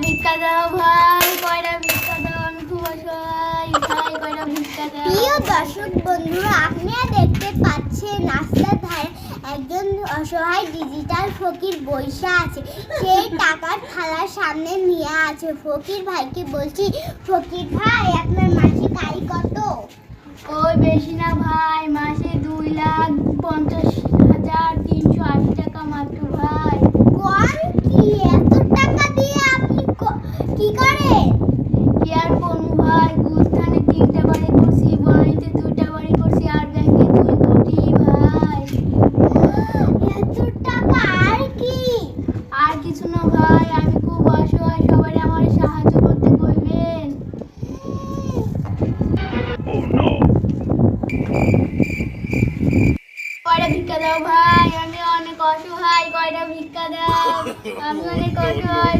ভিক্ষা দাও ভাই, কয়টা ভিক্ষা দাও, আমি খুব অসহায় ভাই, কয়টা ভিক্ষা দাও। প্রিয় দর্শক বন্ধুরা, আপনারা দেখতে পাচ্ছেন রাস্তার ধারে একজন অসহায় ডিজিটাল ফকির বইসা আছে। সেই টাকার থালার সামনে নিয়ে আছে। ফকির ভাইকে বলছি, ফকির ভাই আপনার মাসিক আয় কত? ওই বেশি না ভাই, মাসে 2,50,380 টাকা মাত্র ভাই। কোন কি এত টাকা দিয়ে আপনি কি করেন? কি আর করবো ভাই, গুলস্থানে 3টা বাড়ি করছি, বনানীতে 2টা বাড়ি করছি, আর ব্যাংকে 2 কোটি ভাই। এত টাকা আর কি? আর কিছু না ভাই, আমি খুব অসহায়, সবাই আমার সাহায্য করতে কইবেন। কয়টা ভিক্ষা দাও ভাই, আমি অনেক অসহায়, কয়টা ভিক্ষা দাও, আমি অনেক অসহায়।